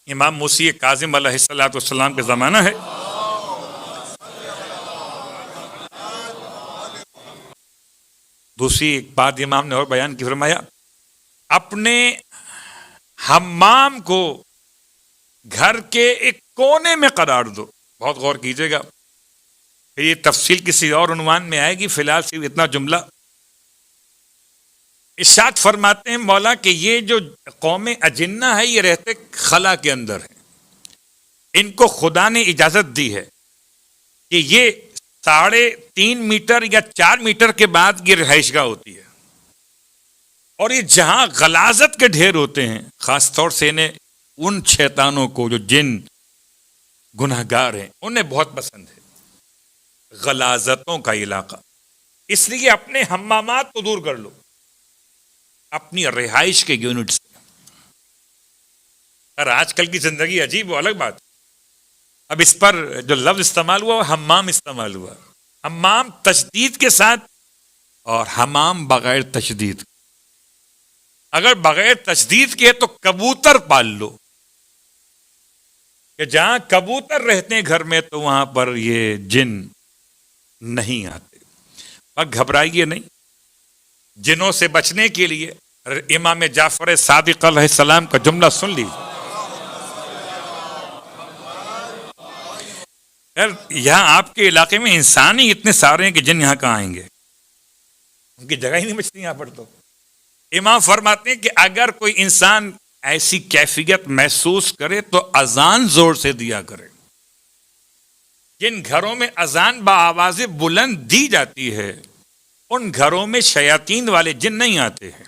امام موسی کاظم علیہ السلام کے زمانہ ہے. دوسری ایک بات امام نے اور بیان کی، فرمایا اپنے حمام کو گھر کے ایک کونے میں قرار دو. بہت غور کیجیے گا، پھر یہ تفصیل کسی اور عنوان میں آئے گی، فی الحال صرف اتنا جملہ. ارشاد فرماتے ہیں مولا کہ یہ جو قوم اجنہ ہے یہ رہتے خلا کے اندر ہیں. ان کو خدا نے اجازت دی ہے کہ یہ 3.5 میٹر یا 4 میٹر کے بعد یہ رہائش گاہ ہوتی ہے، اور یہ جہاں غلاظت کے ڈھیر ہوتے ہیں، خاص طور سے انہیں ان شیطانوں کو جو جن گناہگار ہیں انہیں بہت پسند ہے غلاظتوں کا علاقہ. اس لیے اپنے حمامات کو دور کر لو اپنی رہائش کے یونٹ سے. اور آج کل کی زندگی عجیب و الگ بات. اب اس پر جو لفظ استعمال ہوا وہ حمام استعمال ہوا. حمام تشدید کے ساتھ اور حمام بغیر تشدید. اگر بغیر تشدید کے تو کبوتر پال لو، کہ جہاں کبوتر رہتے ہیں گھر میں تو وہاں پر یہ جن نہیں آتے. اور گھبرائیے نہیں. جنوں سے بچنے کے لیے امام جعفر صادق علیہ السلام کا جملہ سن لیجیے. یہاں آپ کے علاقے میں انسان ہی اتنے سارے ہیں کہ جن یہاں کہاں آئیں گے، ان کی جگہ ہی نہیں بچتی یہاں پر. تو امام فرماتے ہیں کہ اگر کوئی انسان ایسی کیفیت محسوس کرے تو اذان زور سے دیا کرے. جن گھروں میں اذان بآواز بلند دی جاتی ہے ان گھروں میں شیاطین والے جن نہیں آتے ہیں.